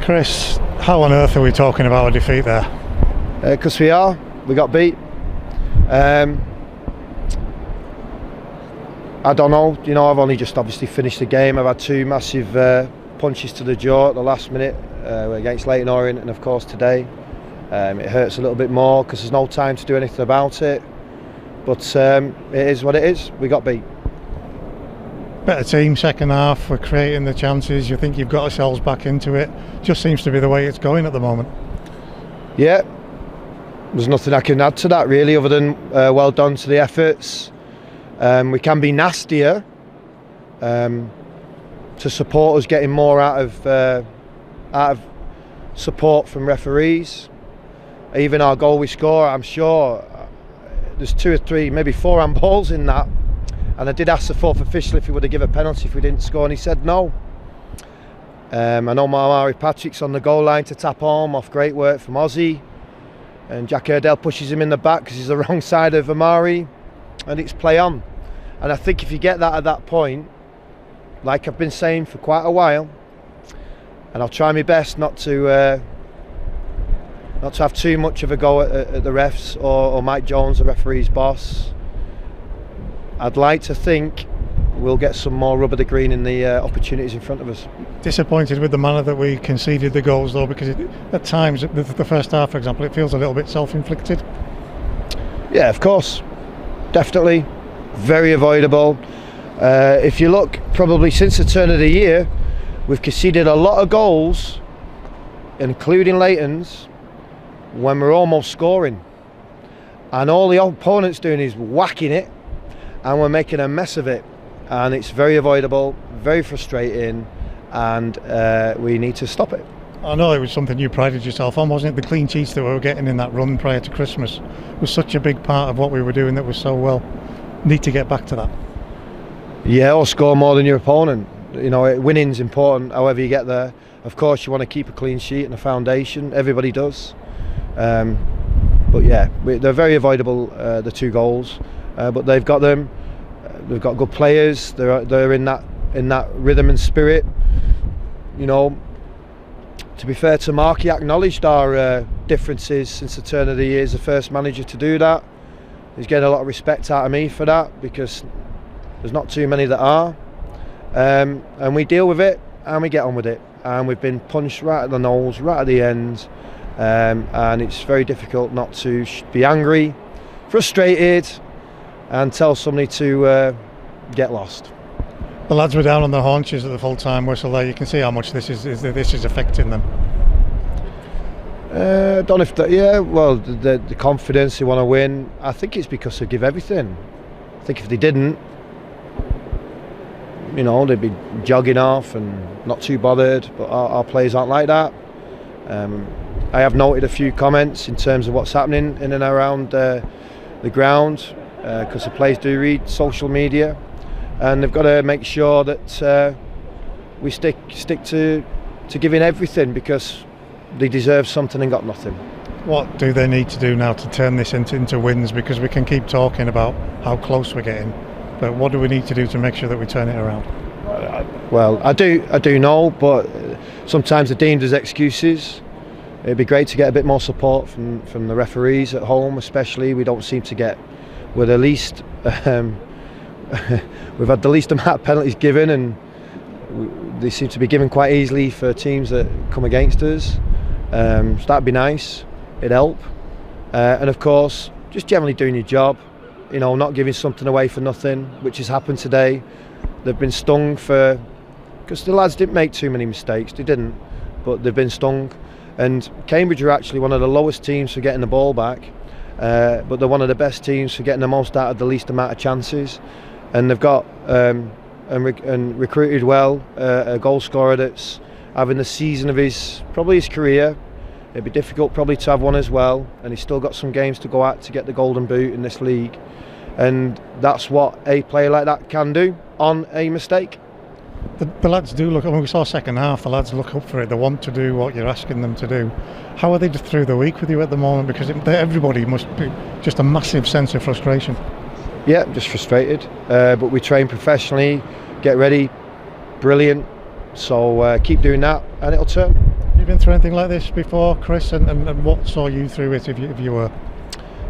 Chris, how on earth are we talking about a defeat there? Because we got beat. I don't know, I've only just obviously finished the game. I've had two massive punches to the jaw at the last minute against Leyton Orient, and of course today. It hurts a little bit more because there's no time to do anything about it, but it is what it is. We got beat. Better team second half, we're creating the chances. You think you've got ourselves back into it? Just seems to be the way it's going at the moment. Yeah, there's nothing I can add to that really, other than well done to the efforts. We can be nastier to support us getting more out of support from referees. Even our goal we score, I'm sure there's 2 or 3, maybe 4 handballs in that. And I did ask the fourth official if he would have given a penalty if we didn't score, and he said no. I know Mari Patrick's on the goal line to tap home off great work from Ozzy, and Jack Airdale pushes him in the back because he's the wrong side of Amari, and it's play on. And I think if you get that at that point, like I've been saying for quite a while, and I'll try my best not to have too much of a go at the refs or Mike Jones, the referee's boss. I'd like to think we'll get some more rub of the green in the opportunities in front of us. Disappointed with the manner that we conceded the goals though, because at times, the first half for example, it feels a little bit self-inflicted. Yeah, of course, definitely, very avoidable. If you look, probably since the turn of the year, we've conceded a lot of goals, including Leyton's, when we're almost scoring, and all the opponent's doing is whacking it, and we're making a mess of it, and it's very avoidable, very frustrating, and we need to stop it. I know it was something you prided yourself on, wasn't it? The clean sheets that we were getting in that run prior to Christmas was such a big part of what we were doing that was so well. Need to get back to that. Yeah, or score more than your opponent. Winning's important, however you get there. Of course, you want to keep a clean sheet and a foundation. Everybody does. But yeah, they're very avoidable, the 2 goals. But they've got them. They've got good players. They're in that rhythm and spirit. To be fair to Mark, he acknowledged our differences since the turn of the year. He's the first manager to do that. He's getting a lot of respect out of me for that, because there's not too many that are. And we deal with it and we get on with it. And we've been punched right at the nose, right at the end. And it's very difficult not to be angry, frustrated, and tell somebody to get lost. The lads were down on their haunches at the full-time whistle there. You can see how much this is affecting them. Don't know if that, yeah, well, the confidence, they want to win. I think it's because they give everything. I think if they didn't, they'd be jogging off and not too bothered, but our players aren't like that. I have noted a few comments in terms of what's happening in and around the ground, because the players do read social media, and they've got to make sure that we stick to giving everything, because they deserve something and got nothing. What do they need to do now to turn this into wins? Because we can keep talking about how close we're getting, but what do we need to do to make sure that we turn it around? Well, I do know, but sometimes they're deemed as excuses. It'd be great to get a bit more support from the referees at home, especially. We don't seem to get, we're the least, we've had the least amount of penalties given, and they seem to be given quite easily for teams that come against us. So that'd be nice, it'd help. And of course, just generally doing your job, not giving something away for nothing, which has happened today. They've been stung because the lads didn't make too many mistakes, they didn't, but they've been stung. And Cambridge are actually one of the lowest teams for getting the ball back, but they're one of the best teams for getting the most out of the least amount of chances. And they've got and recruited well a goal scorer that's having the season of his career. It'd be difficult probably to have one as well, and he's still got some games to go at to get the golden boot in this league, and that's what a player like that can do on a mistake. The lads do look, we saw second half, the lads look up for it, they want to do what you're asking them to do. How are they through the week with you at the moment? Because everybody must be just a massive sense of frustration. Yeah, just frustrated, but we train professionally, get ready, brilliant, so keep doing that and it'll turn. you been through anything like this before, Chris? And what saw you through it if you were?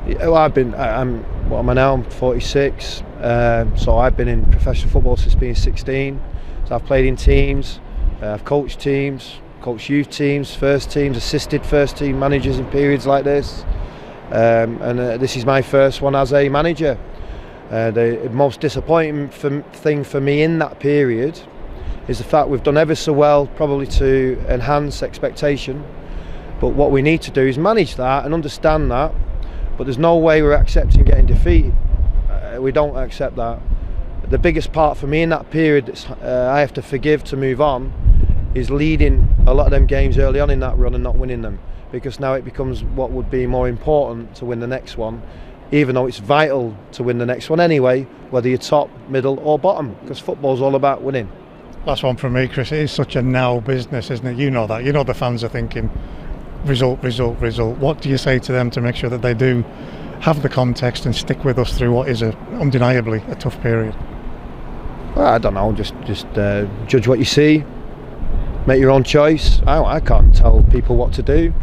Yeah, well, what am I now? I'm 46. So I've been in professional football since being 16. So I've played in teams, I've coached teams, coached youth teams, first teams, assisted first team managers in periods like this. And this is my first one as a manager. The most disappointing thing for me in that period is the fact we've done ever so well probably to enhance expectation, but what we need to do is manage that and understand that, but there's no way we're accepting getting defeated. We don't accept that. The biggest part for me in that period I have to forgive to move on is leading a lot of them games early on in that run and not winning them, because now it becomes what would be more important to win the next one, even though it's vital to win the next one anyway, whether you're top, middle or bottom, because football's all about winning. Last one from me, Chris. It is such a now business, isn't it? You know that. You know the fans are thinking result, result, result. What do you say to them to make sure that they do have the context and stick with us through what is undeniably a tough period? Well, I don't know, just judge what you see, make your own choice. I can't tell people what to do.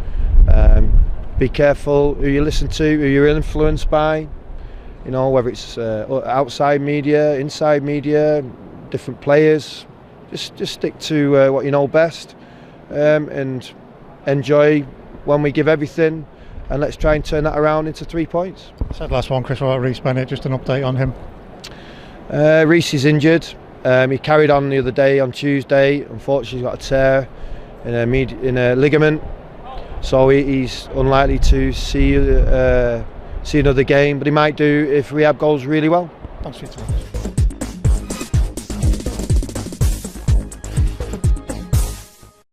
Be careful who you listen to, who you're influenced by, you know, whether it's outside media, inside media, different players. Just stick to what you know best, and enjoy when we give everything, and let's try and turn that around into 3 points. Said last one, Chris, about Reece Bennett, just an update on him. Reece is injured. He carried on the other day on Tuesday. Unfortunately, he's got a tear in a ligament, so he's unlikely to see another game, but he might do if rehab goes really well. Thanks for your time.